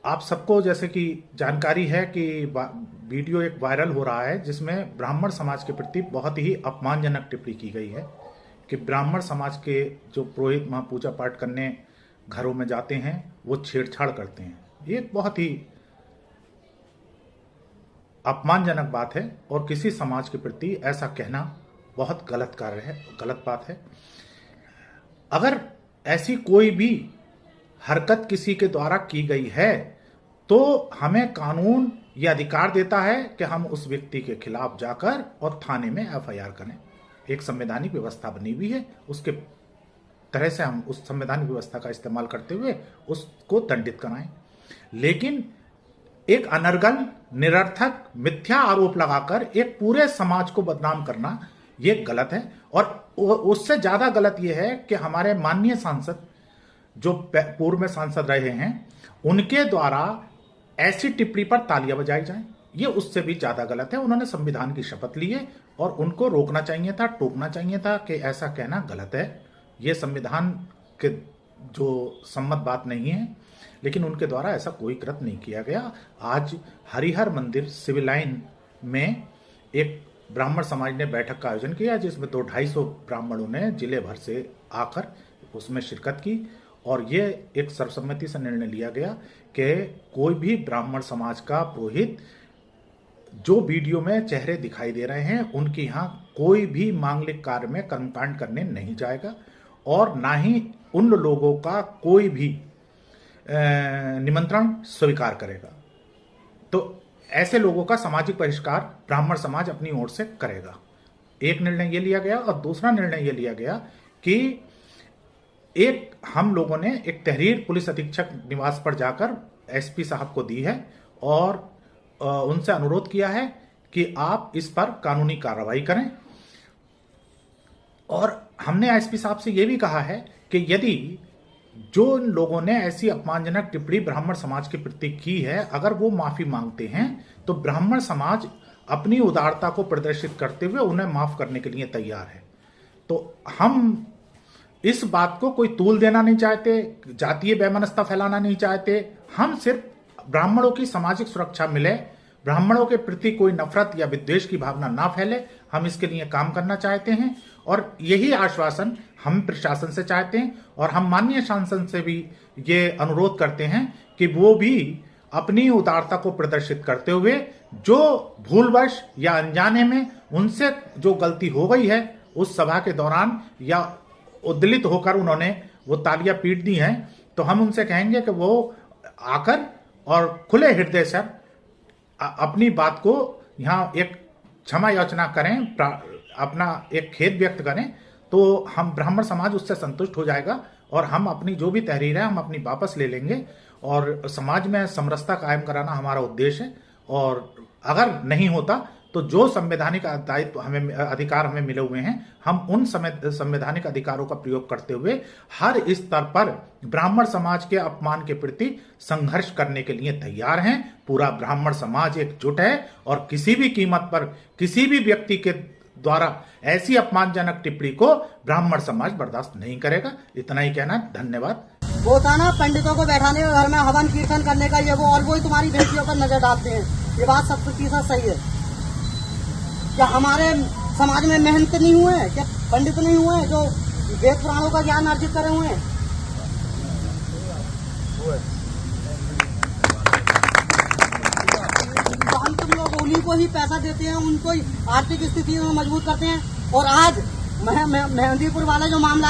आप सबको जैसे कि जानकारी है कि वीडियो एक वायरल हो रहा है जिसमें ब्राह्मण समाज के प्रति बहुत ही अपमानजनक टिप्पणी की गई है कि ब्राह्मण समाज के जो पुरोहित वहाँ पूजा पाठ करने घरों में जाते हैं वो छेड़छाड़ करते हैं। ये एक बहुत ही अपमानजनक बात है और किसी समाज के प्रति ऐसा कहना बहुत गलत कार्य है, गलत बात है। अगर ऐसी कोई भी हरकत किसी के द्वारा की गई है तो हमें कानून ये अधिकार देता है कि हम उस व्यक्ति के खिलाफ जाकर और थाने में एफआईआर करें। एक संवैधानिक व्यवस्था बनी हुई है, उसके तरह से हम उस संवैधानिक व्यवस्था का इस्तेमाल करते हुए उसको दंडित कराएं। लेकिन एक अनर्गल, निरर्थक, मिथ्या आरोप लगाकर एक पूरे समाज को बदनाम करना ये गलत है। और उससे ज्यादा गलत ये है कि हमारे माननीय सांसद जो पूर्व में सांसद रहे हैं उनके द्वारा ऐसी टिप्पणी पर तालियां बजाई जाएं, ये उससे भी ज्यादा गलत है। उन्होंने संविधान की शपथ ली है और उनको रोकना चाहिए था, टोकना चाहिए था कि ऐसा कहना गलत है, ये संविधान के जो सम्मत बात नहीं है। लेकिन उनके द्वारा ऐसा कोई कृत्य नहीं किया गया। आज हरिहर मंदिर सिविल लाइन में एक ब्राह्मण समाज ने बैठक का आयोजन किया जिसमें 200-250 ब्राह्मणों ने जिले भर से आकर उसमें शिरकत की और ये एक सर्वसम्मति से निर्णय लिया गया कि कोई भी ब्राह्मण समाज का पुरोहित जो वीडियो में चेहरे दिखाई दे रहे हैं उनके यहाँ कोई भी मांगलिक कार्य में कर्मकांड करने नहीं जाएगा और ना ही उन लोगों का कोई भी निमंत्रण स्वीकार करेगा। तो ऐसे लोगों का सामाजिक बहिष्कार ब्राह्मण समाज अपनी ओर से करेगा। एक निर्णय ये लिया गया और दूसरा निर्णय ये लिया गया कि एक हम लोगों ने एक तहरीर पुलिस अधीक्षक निवास पर जाकर एसपी साहब को दी है और उनसे अनुरोध किया है कि आप इस पर कानूनी कार्रवाई करें। और हमने एसपी साहब से यह भी कहा है कि यदि जो लोगों ने ऐसी अपमानजनक टिप्पणी ब्राह्मण समाज के प्रति की है, अगर वो माफी मांगते हैं तो ब्राह्मण समाज अपनी उदारता को प्रदर्शित करते हुए उन्हें माफ करने के लिए तैयार है। तो हम इस बात को कोई तूल देना नहीं चाहते, जातीय वैमनस्यता फैलाना नहीं चाहते। हम सिर्फ ब्राह्मणों की सामाजिक सुरक्षा मिले, ब्राह्मणों के प्रति कोई नफरत या विद्वेष की भावना ना फैले, हम इसके लिए काम करना चाहते हैं। और यही आश्वासन हम प्रशासन से चाहते हैं और हम माननीय सांसद से भी ये अनुरोध करते हैं कि वो भी अपनी उदारता को प्रदर्शित करते हुए जो भूलवश या अनजाने में उनसे जो गलती हो गई है उस सभा के दौरान या उद्दलित होकर उन्होंने वो तालियां पीट दी हैं, तो हम उनसे कहेंगे कि वो आकर और खुले हृदय से अपनी बात को यहाँ एक क्षमा याचना करें, अपना एक खेद व्यक्त करें, तो हम ब्राह्मण समाज उससे संतुष्ट हो जाएगा और हम अपनी जो भी तहरीर है हम अपनी वापस ले लेंगे और समाज में समरसता कायम कराना हमारा उद्देश्य है। और अगर नहीं होता तो जो संवैधानिक दायित्व हमें अधिकार हमें मिले हुए हैं हम उन संवैधानिक अधिकारों का प्रयोग करते हुए हर स्तर पर ब्राह्मण समाज के अपमान के प्रति संघर्ष करने के लिए तैयार हैं। पूरा ब्राह्मण समाज एकजुट है और किसी भी कीमत पर किसी भी व्यक्ति के द्वारा ऐसी अपमानजनक टिप्पणी को ब्राह्मण समाज बर्दाश्त नहीं करेगा। इतना ही कहना, धन्यवाद। वो था ना पंडितों को बैठाने के घर में हवन कीर्तन करने का, ये वो और वो ही तुम्हारी बेटियों पर नजर डालते हैं। ये बात 100% सही है। क्या हमारे समाज में मेहनत नहीं हुए हैं? क्या पंडित नहीं हुए हैं जो वेद पुराणों का ज्ञान अर्जित करे हुए हैं? तो हम तुम लोग उन्हीं को ही पैसा देते हैं, उनको ही आर्थिक स्थिति में मजबूत करते हैं। और आज मेहंदीपुर वाला जो मामला